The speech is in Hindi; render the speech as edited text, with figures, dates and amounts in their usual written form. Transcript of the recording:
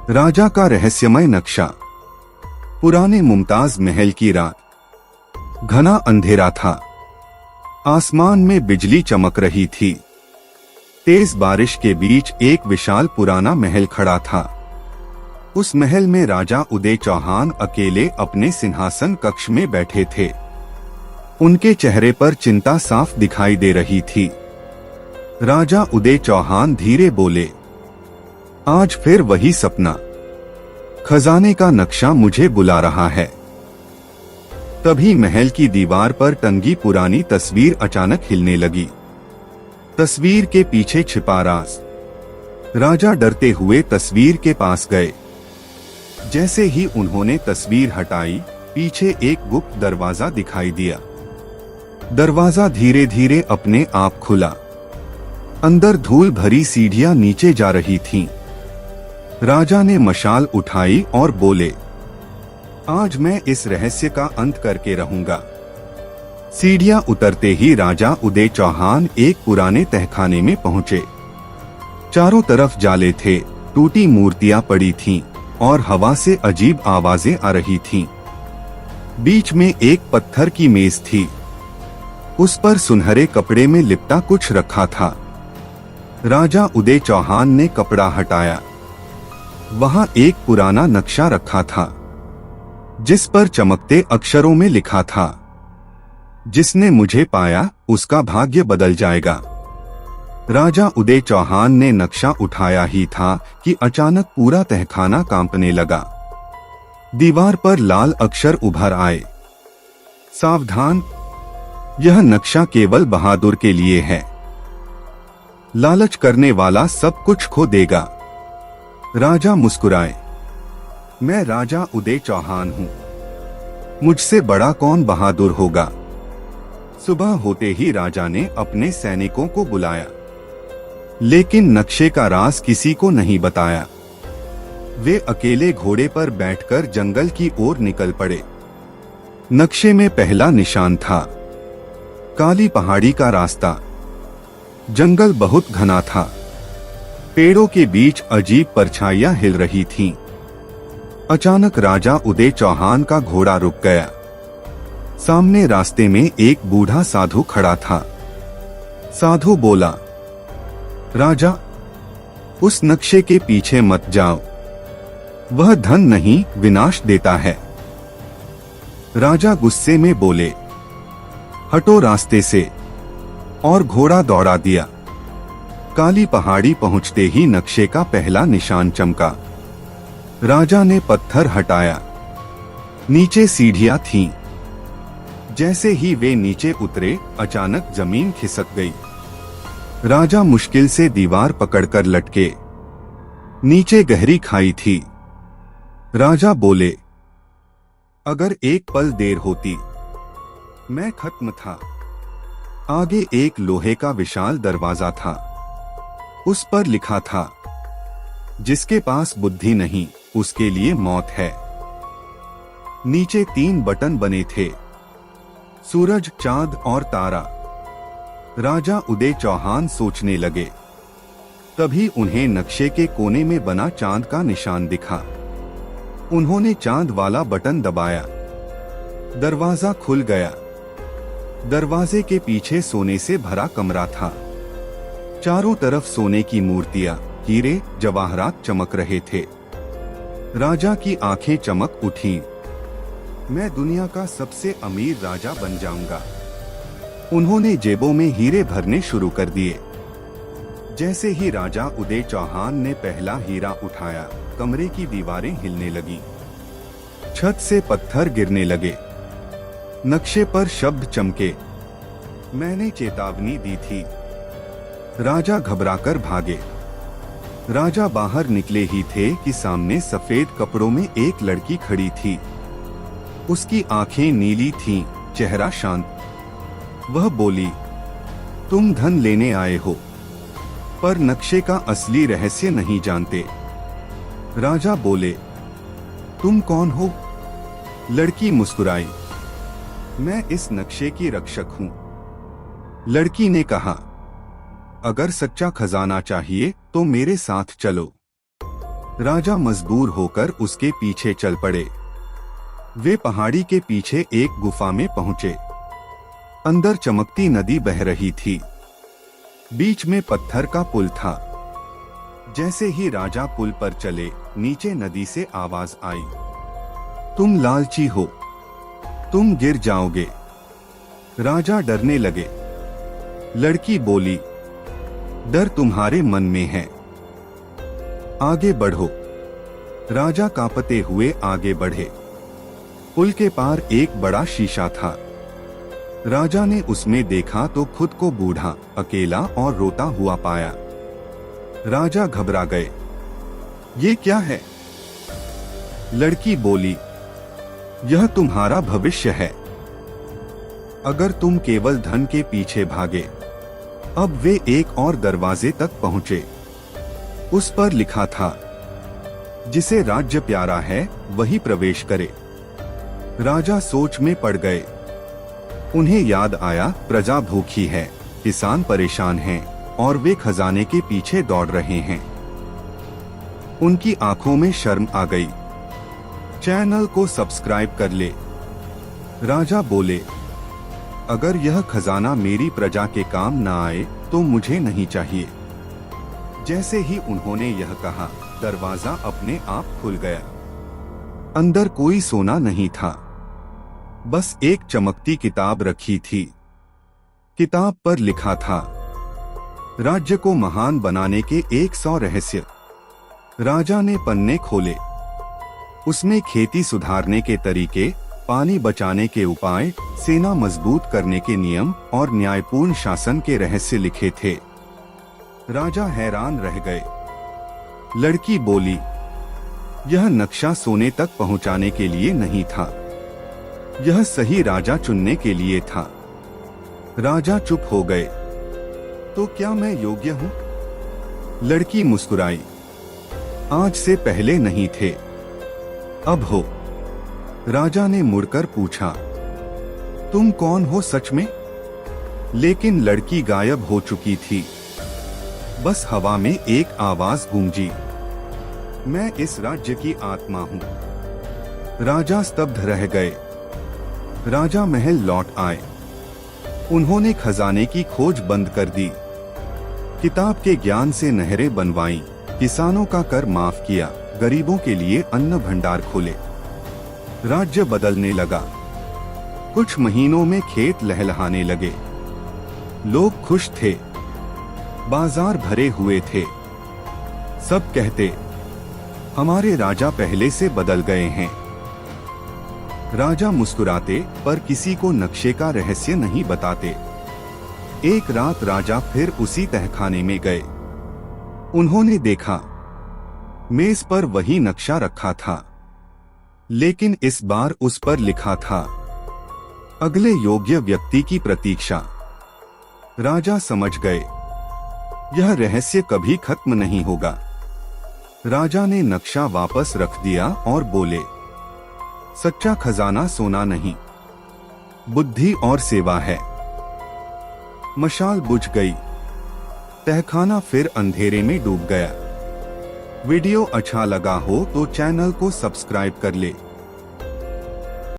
राजा का रहस्यमय नक्शा। पुराने मुमताज महल की रात। घना अंधेरा था। आसमान में बिजली चमक रही थी। तेज बारिश के बीच एक विशाल पुराना महल खड़ा था। उस महल में राजा उदय चौहान अकेले अपने सिंहासन कक्ष में बैठे थे। उनके चेहरे पर चिंता साफ दिखाई दे रही थी। राजा उदय चौहान धीरे बोले, आज फिर वही सपना। खजाने का नक्शा मुझे बुला रहा है। तभी महल की दीवार पर टंगी पुरानी तस्वीर अचानक हिलने लगी। तस्वीर के पीछे छिपा राज। राजा डरते हुए तस्वीर के पास गए। जैसे ही उन्होंने तस्वीर हटाई, पीछे एक गुप्त दरवाजा दिखाई दिया। दरवाजा धीरे धीरे अपने आप खुला। अंदर धूल भरी सीढ़ियां नीचे जा रही थीं। राजा ने मशाल उठाई और बोले, आज मैं इस रहस्य का अंत करके रहूंगा। सीढ़ियां उतरते ही राजा उदय चौहान एक पुराने तहखाने में पहुंचे। चारों तरफ जाले थे, टूटी मूर्तियां पड़ी थीं और हवा से अजीब आवाजें आ रही थीं। बीच में एक पत्थर की मेज थी। उस पर सुनहरे कपड़े में लिपटा कुछ रखा था। राजा उदय चौहान ने कपड़ा हटाया। वहां एक पुराना नक्शा रखा था, जिस पर चमकते अक्षरों में लिखा था, जिसने मुझे पाया उसका भाग्य बदल जाएगा। राजा उदय चौहान ने नक्शा उठाया ही था कि अचानक पूरा तहखाना कांपने लगा। दीवार पर लाल अक्षर उभर आए, सावधान, यह नक्शा केवल बहादुर के लिए है। लालच करने वाला सब कुछ खो देगा। राजा मुस्कुराए, मैं राजा उदय चौहान हूं। मुझसे बड़ा कौन बहादुर होगा। सुबह होते ही राजा ने अपने सैनिकों को बुलाया, लेकिन नक्शे का राज किसी को नहीं बताया। वे अकेले घोड़े पर बैठकर जंगल की ओर निकल पड़े। नक्शे में पहला निशान था, काली पहाड़ी का रास्ता। जंगल बहुत घना था। पेड़ों के बीच अजीब परछाइयां हिल रही थीं। अचानक राजा उदय चौहान का घोड़ा रुक गया। सामने रास्ते में एक बूढ़ा साधु खड़ा था। साधु बोला, राजा, उस नक्शे के पीछे मत जाओ। वह धन नहीं, विनाश देता है। राजा गुस्से में बोले, हटो रास्ते से, और घोड़ा दौड़ा दिया। काली पहाड़ी पहुंचते ही नक्शे का पहला निशान चमका। राजा ने पत्थर हटाया। नीचे सीढ़ियां थीं। जैसे ही वे नीचे उतरे, अचानक जमीन खिसक गई। राजा मुश्किल से दीवार पकड़कर लटके। नीचे गहरी खाई थी। राजा बोले, अगर एक पल देर होती, मैं खत्म था। आगे एक लोहे का विशाल दरवाजा था। उस पर लिखा था, जिसके पास बुद्धि नहीं, उसके लिए मौत है। नीचे 3 बटन बने थे, सूरज, चांद और तारा। राजा उदय चौहान सोचने लगे। तभी उन्हें नक्शे के कोने में बना चांद का निशान दिखा। उन्होंने चांद वाला बटन दबाया। दरवाजा खुल गया। दरवाजे के पीछे सोने से भरा कमरा था। चारों तरफ सोने की मूर्तियां, हीरे, जवाहरात चमक रहे थे। राजा की आंखें चमक उठीं। मैं दुनिया का सबसे अमीर राजा बन जाऊंगा। उन्होंने जेबों में हीरे भरने शुरू कर दिए। जैसे ही राजा उदय चौहान ने पहला हीरा उठाया, कमरे की दीवारें हिलने लगीं। छत से पत्थर गिरने लगे। नक्शे पर शब्द चमके, मैंने चेतावनी दी थी। राजा घबराकर भागे। राजा बाहर निकले ही थे कि सामने सफेद कपड़ों में एक लड़की खड़ी थी। उसकी आंखें नीली थीं, चेहरा शांत। वह बोली, तुम धन लेने आए हो, पर नक्शे का असली रहस्य नहीं जानते। राजा बोले, तुम कौन हो? लड़की मुस्कुराई, मैं इस नक्शे की रक्षक हूं। लड़की ने कहा, अगर सच्चा खजाना चाहिए तो मेरे साथ चलो। राजा मजबूर होकर उसके पीछे चल पड़े। वे पहाड़ी के पीछे एक गुफा में पहुंचे। अंदर चमकती नदी बह रही थी। बीच में पत्थर का पुल था। जैसे ही राजा पुल पर चले, नीचे नदी से आवाज आई, तुम लालची हो, तुम गिर जाओगे। राजा डरने लगे। लड़की बोली, डर तुम्हारे मन में है, आगे बढ़ो। राजा कांपते हुए आगे बढ़े। पुल के पार एक बड़ा शीशा था। राजा ने उसमें देखा तो खुद को बूढ़ा, अकेला और रोता हुआ पाया। राजा घबरा गए। ये क्या है? लड़की बोली, यह तुम्हारा भविष्य है। अगर तुम केवल धन के पीछे भागे। अब वे एक और दरवाजे तक पहुंचे। उस पर लिखा था, जिसे राज्य प्यारा है वही प्रवेश करे। राजा सोच में पड़ गए। उन्हें याद आया, प्रजा भूखी है, किसान परेशान हैं और वे खजाने के पीछे दौड़ रहे हैं। उनकी आंखों में शर्म आ गई। चैनल को सब्सक्राइब कर ले। राजा बोले, अगर यह खजाना मेरी प्रजा के काम न आए तो मुझे नहीं चाहिए। जैसे ही उन्होंने यह कहा, दरवाजा अपने आप खुल गया। अंदर कोई सोना नहीं था, बस एक चमकती किताब रखी थी। किताब पर लिखा था, राज्य को महान बनाने के 100 रहस्य। राजा ने पन्ने खोले। उसमें खेती सुधारने के तरीके, पानी बचाने के उपाय, सेना मजबूत करने के नियम और न्यायपूर्ण शासन के रहस्य लिखे थे। राजा हैरान रह गए। लड़की बोली, यह नक्शा सोने तक पहुंचाने के लिए नहीं था, यह सही राजा चुनने के लिए था। राजा चुप हो गए। तो क्या मैं योग्य हूं? लड़की मुस्कुराई, आज से पहले नहीं थे, अब हो। राजा ने मुड़कर पूछा, तुम कौन हो सच में? लेकिन लड़की गायब हो चुकी थी। बस हवा में एक आवाज गूंजी, मैं इस राज्य की आत्मा हूं। राजा स्तब्ध रह गए। राजा महल लौट आए। उन्होंने खजाने की खोज बंद कर दी। किताब के ज्ञान से नहरें बनवाईं, किसानों का कर माफ किया, गरीबों के लिए अन्न भंडार खोले। राज्य बदलने लगा। कुछ महीनों में खेत लहलहाने लगे। लोग खुश थे। बाजार भरे हुए थे। सब कहते, हमारे राजा पहले से बदल गए हैं। राजा मुस्कुराते पर किसी को नक्शे का रहस्य नहीं बताते। एक रात राजा फिर उसी तहखाने में गए। उन्होंने देखा, मेज पर वही नक्शा रखा था, लेकिन इस बार उस पर लिखा था, अगले योग्य व्यक्ति की प्रतीक्षा। राजा समझ गए, यह रहस्य कभी खत्म नहीं होगा। राजा ने नक्शा वापस रख दिया और बोले, सच्चा खजाना सोना नहीं, बुद्धि और सेवा है। मशाल बुझ गई। तहखाना फिर अंधेरे में डूब गया। वीडियो अच्छा लगा हो तो चैनल को सब्सक्राइब कर ले।